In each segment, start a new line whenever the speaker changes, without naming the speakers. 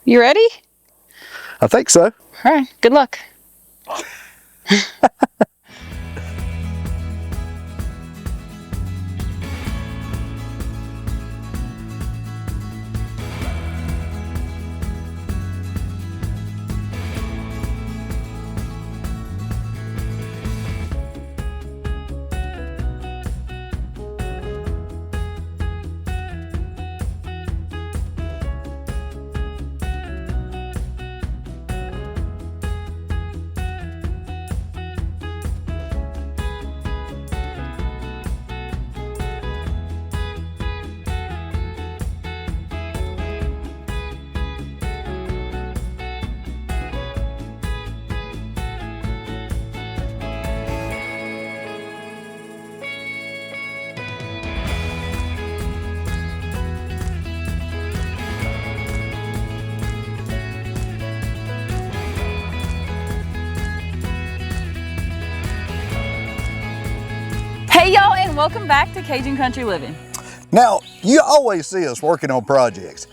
You ready?
I think so.
All right, good luck. Hey y'all, and welcome back to Cajun Country Living.
Now, you always see us working on projects.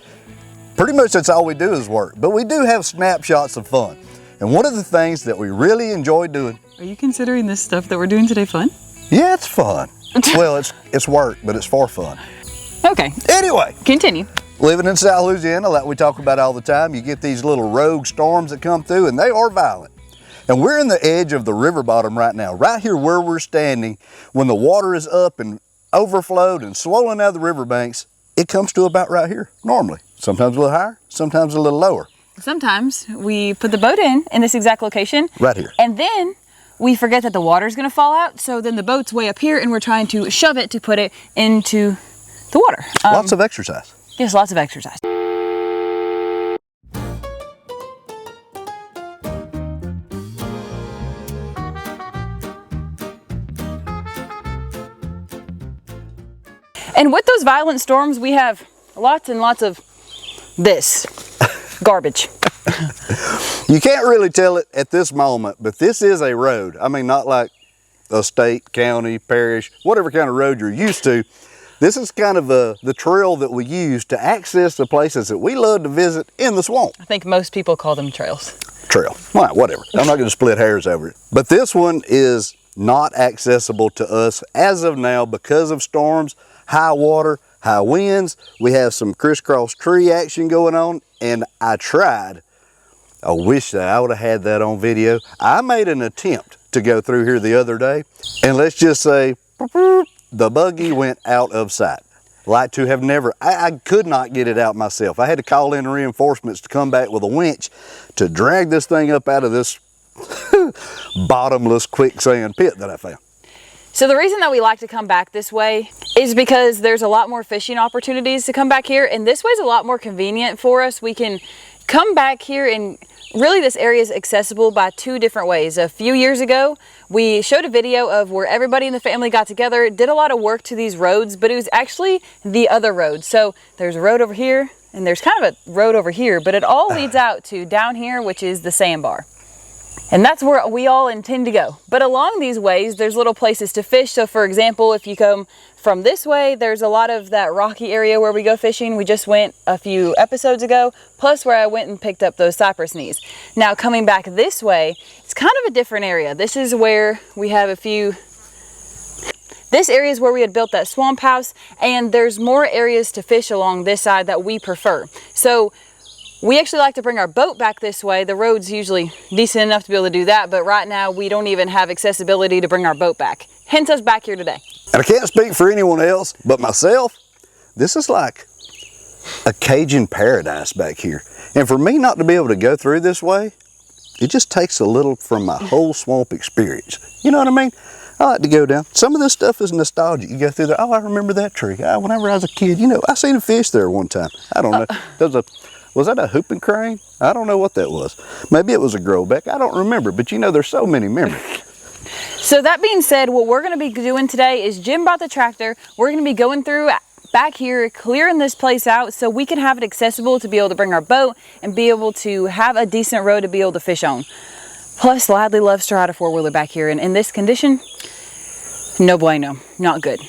Pretty much that's all we do is work, but we do have snapshots of fun. And one of the things that we really enjoy doing...
Are you considering this stuff that we're doing today fun?
Yeah, it's fun. Well, it's work, but it's for fun.
Okay.
Anyway.
Continue.
Living in South Louisiana, like we talk about all the time, you get these little rogue storms that come through, and they are violent. And we're in the edge of the river bottom right now, right here where we're standing. When the water is up and overflowed and swollen out of the riverbanks, it comes to about right here, normally. Sometimes a little higher, sometimes a little lower.
Sometimes we put the boat in this exact location.
Right here.
And then we forget that the water's gonna fall out, so then the boat's way up here and we're trying to shove it to put it into the water.
Lots of exercise.
Yes, lots of exercise. And with those violent storms, we have lots and lots of this garbage.
You can't really tell it at this moment, but this is a road. I mean, not like a state, county, parish, whatever kind of road you're used to. This is kind of the trail that we use to access the places that we love to visit in the swamp.
I think most people call them trails.
Trail, all right, whatever. I'm not gonna split hairs over it. But this one is not accessible to us as of now because of storms, high water, high winds. We have some crisscross tree action going on, and I wish that I would have had that on video. I made an attempt to go through here the other day, and let's just say the buggy went out of sight. Like to have never, I could not get it out myself. I had to call in reinforcements to come back with a winch to drag this thing up out of this bottomless quicksand pit that I found.
So the reason that we like to come back this way is because there's a lot more fishing opportunities to come back here, and this way's a lot more convenient for us. We can come back here, and really this area is accessible by two different ways. A few years ago, we showed a video of where everybody in the family got together, did a lot of work to these roads, but it was actually the other road. So there's a road over here, and there's kind of a road over here, but it all leads out to down here, which is the sandbar. And that's where we all intend to go. But along these ways, there's little places to fish. So for example, if you come from this way, there's a lot of that rocky area where we go fishing. We just went a few episodes ago, plus where I went and picked up those cypress knees. Now coming back this way, it's kind of a different area. This is where we have this area is where we had built that swamp house, and there's more areas to fish along this side that we prefer. So we actually like to bring our boat back this way. The road's usually decent enough to be able to do that, but right now we don't even have accessibility to bring our boat back. Hence us back here today.
And I can't speak for anyone else but myself. This is like a Cajun paradise back here. And for me not to be able to go through this way, it just takes a little from my whole swamp experience. You know what I mean? I like to go down. Some of this stuff is nostalgic. You go through there, oh, I remember that tree. Whenever I was a kid, you know, I seen a fish there one time. I don't know. Was that a hooping crane? I don't know what that was. Maybe it was a growback. I don't remember, but you know, there's so many memories.
So that being said, what we're gonna be doing today is Jim brought the tractor. We're gonna be going through back here, clearing this place out so we can have it accessible to be able to bring our boat and be able to have a decent road to be able to fish on. Plus, Ladley loves to ride a four-wheeler back here, and in this condition, no bueno, not good.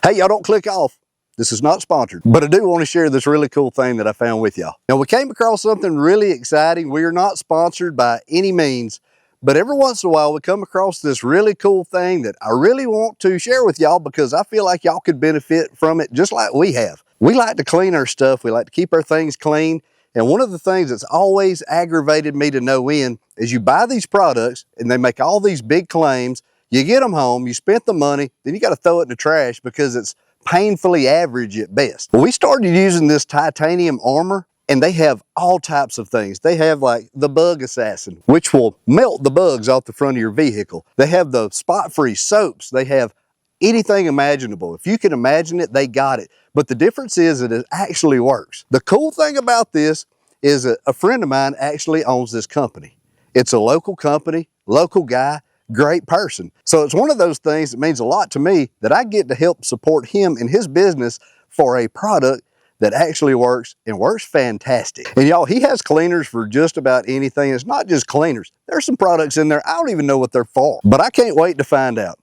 Hey, y'all don't click off. This is not sponsored, but I do want to share this really cool thing that I found with y'all. Now, we came across something really exciting. We are not sponsored by any means, but every once in a while we come across this really cool thing that I really want to share with y'all because I feel like y'all could benefit from it just like we have. We like to clean our stuff. We like to keep our things clean. And one of the things that's always aggravated me to no end is you buy these products and they make all these big claims. You get them home, you spent the money, then you got to throw it in the trash because it's painfully average at best. Well, we started using this titanium armor and they have all types of things. They have like the bug assassin, which will melt the bugs off the front of your vehicle. They have the spot-free soaps. They have anything imaginable. If you can imagine it, they got it. But the difference is that it actually works. The cool thing about this is that a friend of mine actually owns this company. It's a local company, local guy, great person. So it's one of those things that means a lot to me that I get to help support him in his business for a product that actually works and works fantastic. And y'all, he has cleaners for just about anything. It's not just cleaners. There's some products in there, I don't even know what they're for, but I can't wait to find out.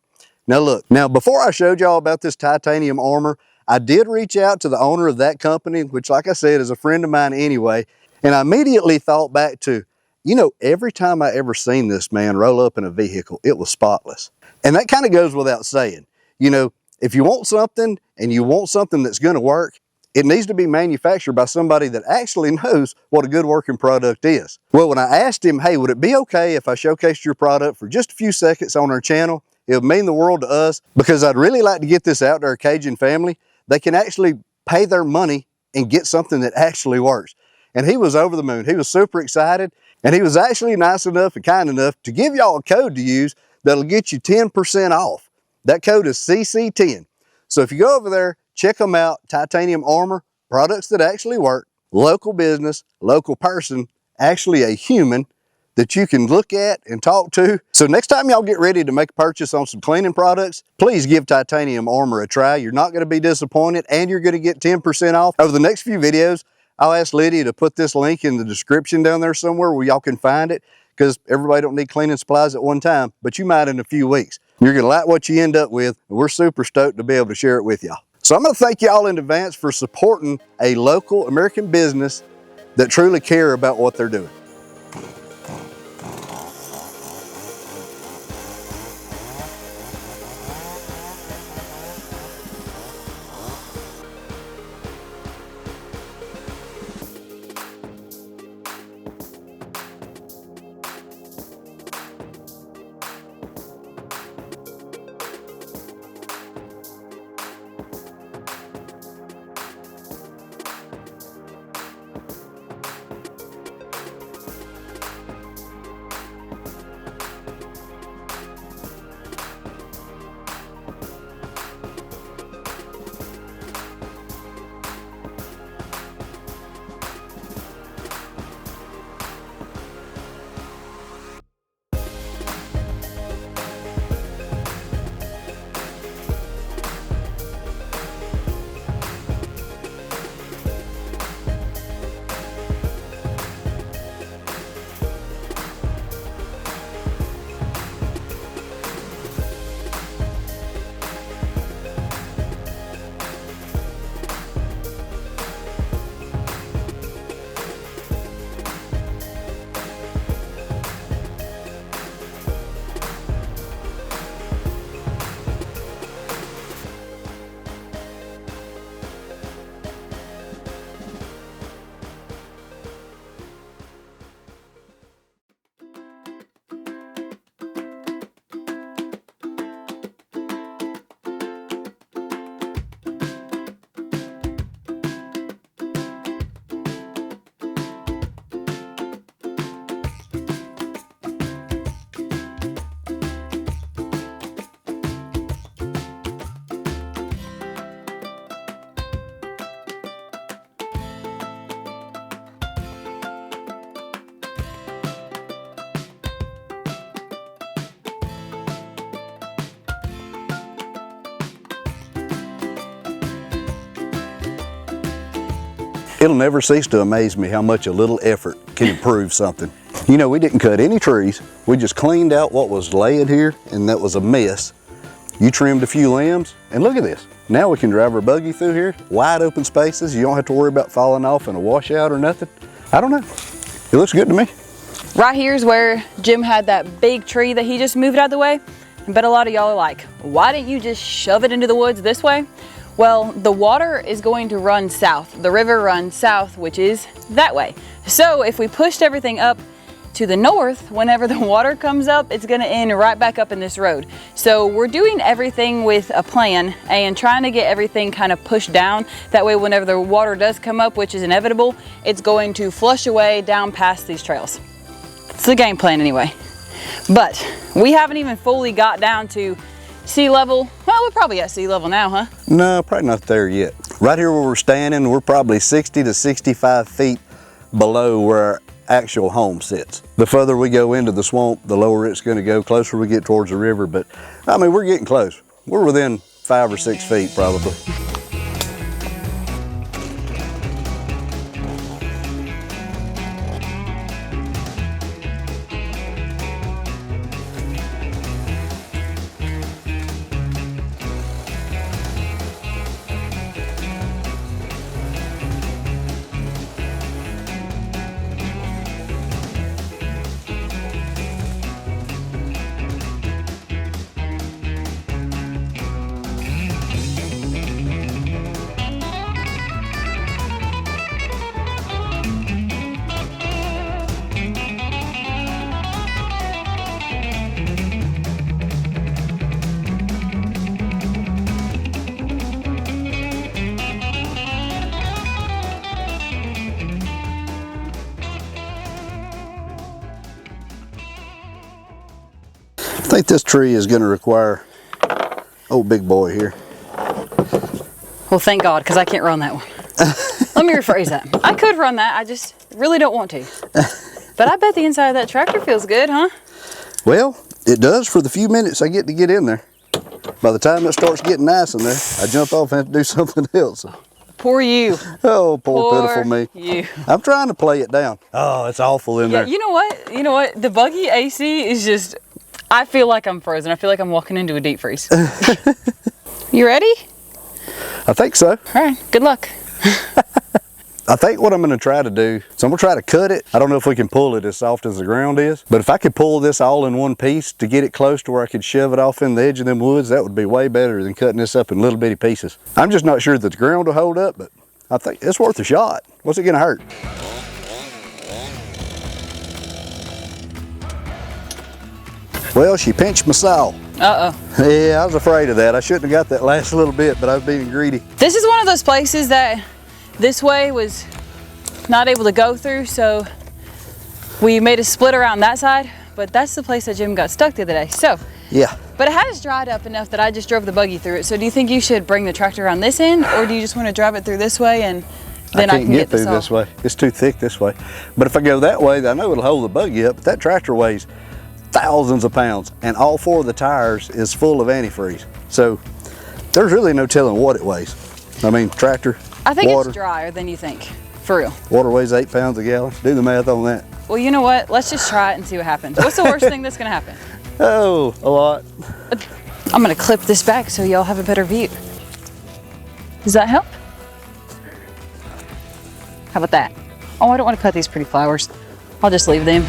Now look, before I showed y'all about this titanium armor, I did reach out to the owner of that company, which like I said, is a friend of mine anyway, and I immediately thought back to, you know, every time I ever seen this man roll up in a vehicle, it was spotless. And that kind of goes without saying. You know, if you want something and you want something that's gonna work, it needs to be manufactured by somebody that actually knows what a good working product is. Well, when I asked him, hey, would it be okay if I showcased your product for just a few seconds on our channel? It would mean the world to us because I'd really like to get this out to our Cajun family. They can actually pay their money and get something that actually works. And he was over the moon. He was super excited. And he was actually nice enough and kind enough to give y'all a code to use that'll get you 10% off. That code is CC10. So if you go over there, check them out, Titanium Armor, products that actually work, local business, local person, actually a human that you can look at and talk to. So next time y'all get ready to make a purchase on some cleaning products, please give Titanium Armor a try. You're not gonna be disappointed and you're gonna get 10% off. Over the next few videos, I'll ask Lydia to put this link in the description down there somewhere where y'all can find it because everybody don't need cleaning supplies at one time, but you might in a few weeks. You're gonna like what you end up with, and we're super stoked to be able to share it with y'all. So I'm gonna thank y'all in advance for supporting a local American business that truly care about what they're doing. It'll never cease to amaze me how much a little effort can improve something. You know, we didn't cut any trees. We just cleaned out what was laying here, and that was a mess. You trimmed a few limbs, and look at this. Now we can drive our buggy through here, wide open spaces. You don't have to worry about falling off in a washout or nothing. I don't know. It looks good to me.
Right here's where Jim had that big tree that he just moved out of the way. I bet a lot of y'all are like, why didn't you just shove it into the woods this way? Well, the water is going to run south. The river runs south, which is that way. So if we pushed everything up to the north, whenever the water comes up, it's gonna end right back up in this road. So we're doing everything with a plan and trying to get everything kind of pushed down. That way, whenever the water does come up, which is inevitable, it's going to flush away down past these trails. It's the game plan anyway. But we haven't even fully got down to sea level. Well, we're probably at sea level now, huh?
No, probably not there yet. Right here where we're standing, we're probably 60 to 65 feet below where our actual home sits. The further we go into the swamp, the lower it's going to go, closer we get towards the river. But I mean, we're getting close. We're within 5 or 6 feet probably. I think this tree is going to require, oh, big boy here.
Well, thank God, because I can't run that one. Let me rephrase that. I could run that, I just really don't want to. But I bet the inside of that tractor feels good, huh?
Well, it does for the few minutes I get to get in there. By the time it starts getting nice in there, I jump off and have to do something else.
Poor you.
Oh, poor pitiful me.
You.
I'm trying to play it down. Oh, it's awful in there.
You know what? You know what? The buggy AC is just, I feel like I'm frozen. I feel like I'm walking into a deep freeze. You ready?
I think so.
All right, good luck.
I think what I'm going to try to do, so I'm going to try to cut it. I don't know if we can pull it as soft as the ground is, but if I could pull this all in one piece to get it close to where I could shove it off in the edge of them woods, that would be way better than cutting this up in little bitty pieces. I'm just not sure that the ground will hold up, but I think it's worth a shot. What's it going to hurt? Well, she pinched my saw.
Uh-oh.
Yeah, I was afraid of that. I shouldn't have got that last little bit, but I was being greedy.
This is one of those places that this way was not able to go through, so we made a split around that side, but that's the place that Jim got stuck the other day. So,
yeah.
But it has dried up enough that I just drove the buggy through it. So do you think you should bring the tractor around this end, or do you just want to drive it through this way and then I can get
through this way? It's too thick this way. But if I go that way, I know it'll hold the buggy up, but that tractor weighs thousands of pounds, and all 4 of the tires is full of antifreeze. So there's really no telling what it weighs. I mean, tractor,
I think
water.
It's drier than you think, for real.
Water weighs 8 pounds a gallon. Do the math on that.
Well, you know what? Let's just try it and see what happens. What's the worst thing that's gonna happen?
Oh, a lot.
I'm gonna clip this back so y'all have a better view. Does that help? How about that? Oh, I don't want to cut these pretty flowers. I'll just leave them.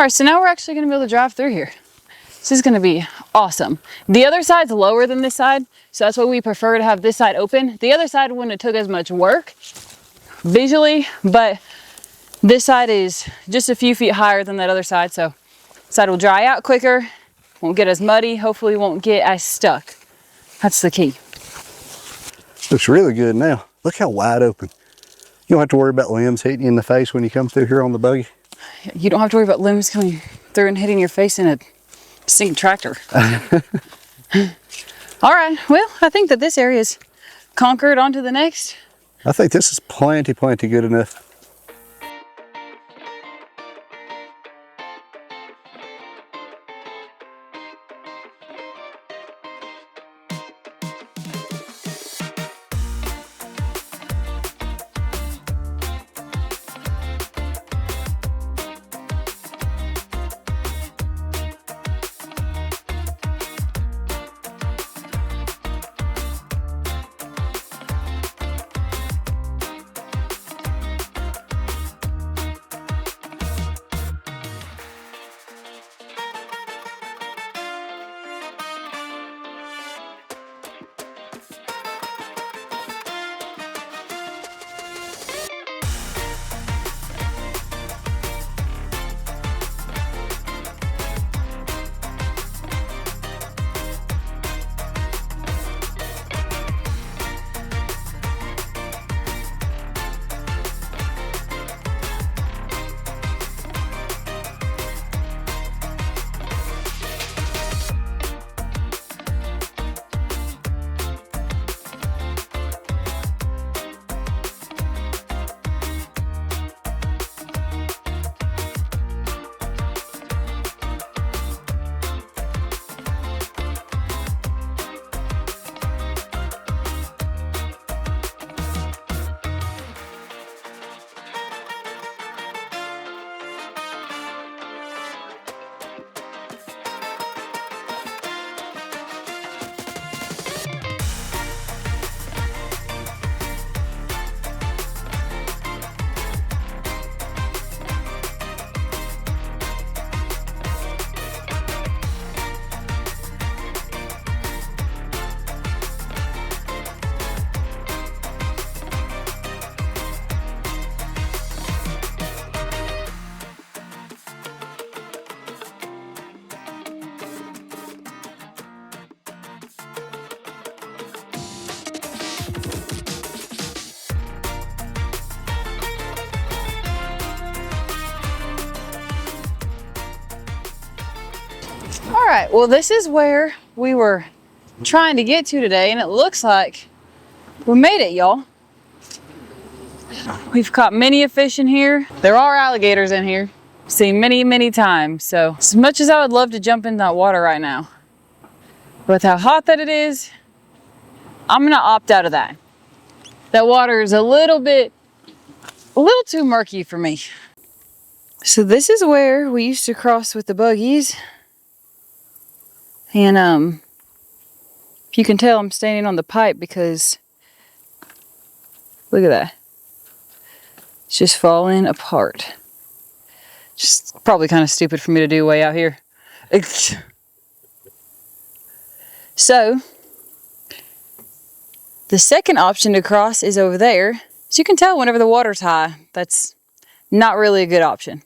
All right, so now we're actually gonna be able to drive through here. This is gonna be awesome. The other side's lower than this side, so that's why we prefer to have this side open. The other side wouldn't have took as much work visually, but this side is just a few feet higher than that other side, so this side will dry out quicker, won't get as muddy, hopefully won't get as stuck. That's the key.
Looks really good now. Look how wide open. You don't have to worry about limbs hitting you in the face when you come through here on the buggy.
You don't have to worry about limbs coming through and hitting your face in a sinking tractor. All right, well, I think that this area is conquered. On to the next.
I think this is plenty good enough.
All right, well, this is where we were trying to get to today, and it looks like we made it, y'all. We've caught many a fish in here. There are alligators in here. Seen many times. So as much as I would love to jump in that water right now, with how hot that it is, I'm gonna opt out of that. That water is a little too murky for me. So this is where we used to cross with the buggies. And if you can tell, I'm standing on the pipe because look at that. It's just falling apart. Just probably kind of stupid for me to do way out here. So the second option to cross is over there. As you can tell, whenever the water's high, that's not really a good option.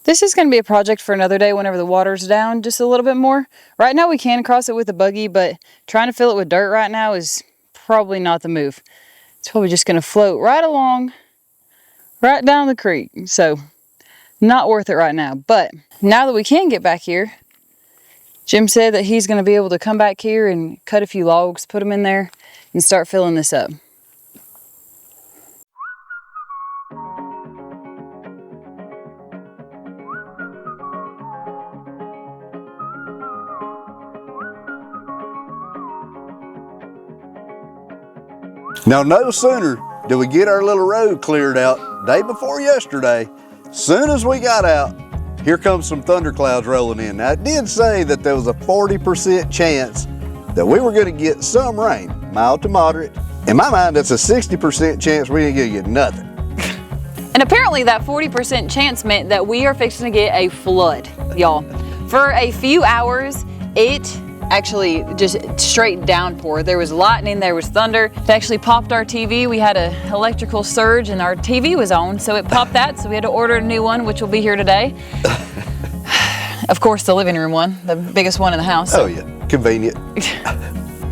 This is going to be a project for another day whenever the water's down just a little bit more. Right now we can cross it with a buggy, but trying to fill it with dirt right now is probably not the move. It's probably just going to float right along, right down the creek. So not worth it right now. But now that we can get back here, Jim said that he's going to be able to come back here and cut a few logs, put them in there, and start filling this up.
Now, no sooner did we get our little road cleared out day before yesterday, soon as we got out, here comes some thunderclouds rolling in. Now, it did say that there was a 40% chance that we were gonna get some rain, mild to moderate. In my mind, that's a 60% chance we ain't gonna get nothing.
And apparently that 40% chance meant that we are fixing to get a flood, y'all. For a few hours, it actually just straight downpour. There was lightning, there was thunder. It actually popped our TV. We had an electrical surge and our TV was on, so it popped that, so we had to order a new one, which will be here today. Of course, the living room one, the biggest one in the house.
Oh yeah, convenient.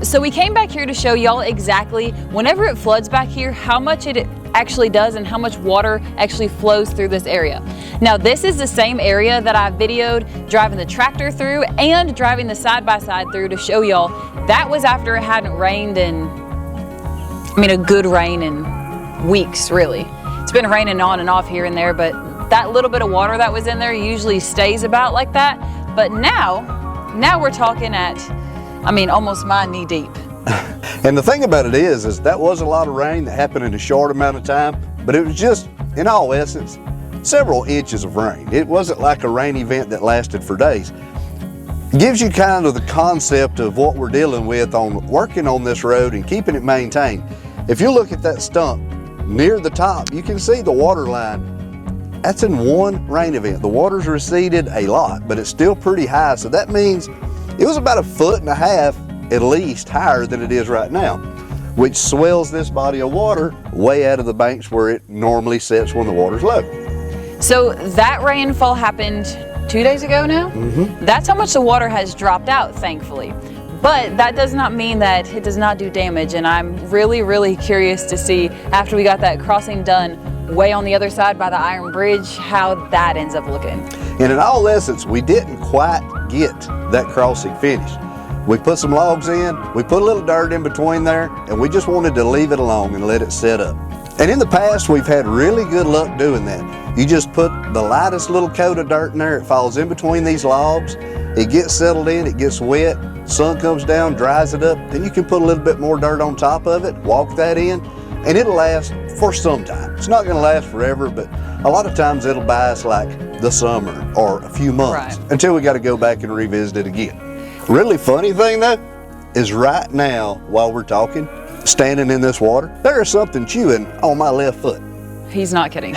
So we came back here to show y'all exactly, whenever it floods back here, how much it actually does and how much water actually flows through this area. Now this is the same area that I videoed driving the tractor through and driving the side-by-side through to show y'all. That was after it hadn't rained in, a good rain in weeks, really. It's been raining on and off here and there, but that little bit of water that was in there usually stays about like that. But now we're talking at, almost my knee deep.
And the thing about it is that was a lot of rain that happened in a short amount of time, but it was just, in all essence, several inches of rain. It wasn't like a rain event that lasted for days. Gives you kind of the concept of what we're dealing with on working on this road and keeping it maintained. If you look at that stump near the top, you can see the water line. That's in one rain event. The water's receded a lot, but it's still pretty high, so that means it was about 1.5 feet at least higher than it is right now, which swells this body of water way out of the banks where it normally sits when the water's low.
So that rainfall happened 2 days ago now? Mm-hmm. That's how much the water has dropped out, thankfully. But that does not mean that it does not do damage, and I'm really, really curious to see, after we got that crossing done way on the other side by the iron bridge, how that ends up looking.
And in all essence, we didn't quite get that crossing finished. We put some logs in, we put a little dirt in between there, and we just wanted to leave it alone and let it set up. And in the past, we've had really good luck doing that. You just put the lightest little coat of dirt in there, it falls in between these logs, it gets settled in, it gets wet, sun comes down, dries it up, then you can put a little bit more dirt on top of it, walk that in, and it'll last for some time. It's not gonna last forever, but a lot of times it'll buy us like the summer or a few months until we gotta go back and revisit it again. Really funny thing though, is right now while we're talking, standing in this water, there is something chewing on my left foot.
He's not kidding.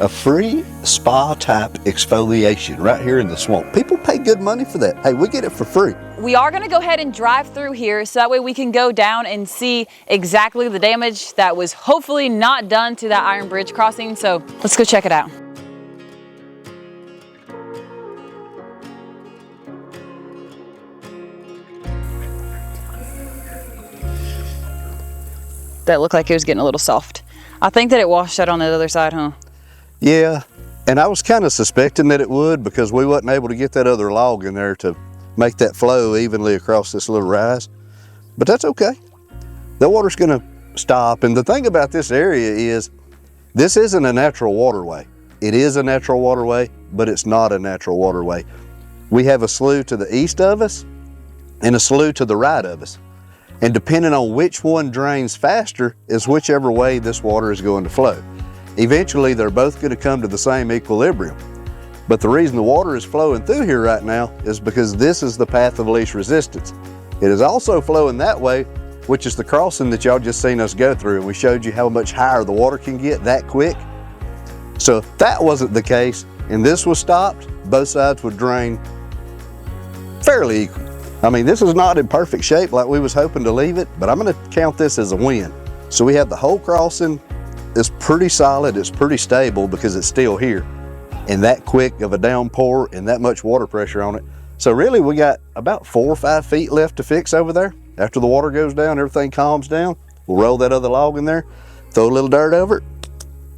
A free spa type exfoliation right here in the swamp. People pay good money for that. Hey, we get it for free.
We are gonna go ahead and drive through here so that way we can go down and see exactly the damage that was hopefully not done to that iron bridge crossing. So let's go check it out. That looked like it was getting a little soft. I think that it washed out on the other side, huh?
Yeah, and I was kind of suspecting that it would because we wasn't able to get that other log in there to make that flow evenly across this little rise. But that's okay. The water's gonna stop. And the thing about this area is this isn't a natural waterway. It is a natural waterway, but it's not a natural waterway. We have a slough to the east of us and a slough to the right of us. And depending on which one drains faster is whichever way this water is going to flow. Eventually, they're both going to come to the same equilibrium. But the reason the water is flowing through here right now is because this is the path of least resistance. It is also flowing that way, which is the crossing that y'all just seen us go through. And we showed you how much higher the water can get that quick. So if that wasn't the case and this was stopped, both sides would drain fairly equal. This is not in perfect shape like we was hoping to leave it, but I'm gonna count this as a win. So we have the whole crossing, it's pretty solid, it's pretty stable because it's still here. And that quick of a downpour and that much water pressure on it. So really we got about 4 or 5 feet left to fix over there. After the water goes down, everything calms down, we'll roll that other log in there, throw a little dirt over it,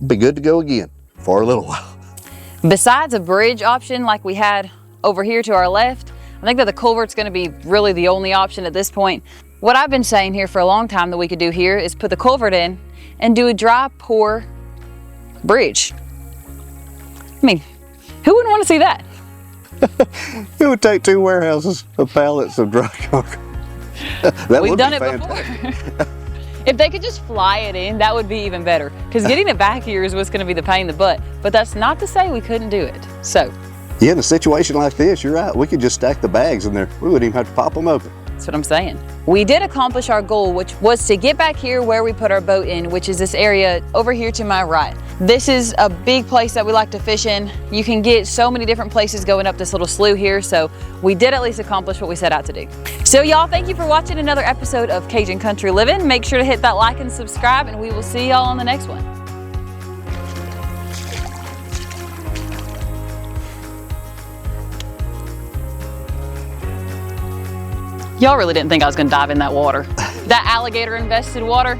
be good to go again for a little while.
Besides a bridge option like we had over here to our left, I think that the culvert's gonna be really the only option at this point. What I've been saying here for a long time that we could do here is put the culvert in and do a dry pour bridge. Who wouldn't want to see that?
It would take 2 warehouses of pallets of dry concrete.
We've done it before. If they could just fly it in, that would be even better. Because getting it back here is what's gonna be the pain in the butt. But that's not to say we couldn't do it. So.
Yeah, in a situation like this, you're right. We could just stack the bags in there. We wouldn't even have to pop them open.
That's what I'm saying. we did accomplish our goal, which was to get back here where we put our boat in, which is this area over here to my right. This is a big place that we like to fish in. You can get so many different places going up this little slough here, so we did at least accomplish what we set out to do. So y'all, thank you for watching another episode of Cajun Country Living. Make sure to hit that like and subscribe, and we will see y'all on the next one. Y'all really didn't think I was gonna dive in that water. That alligator infested water.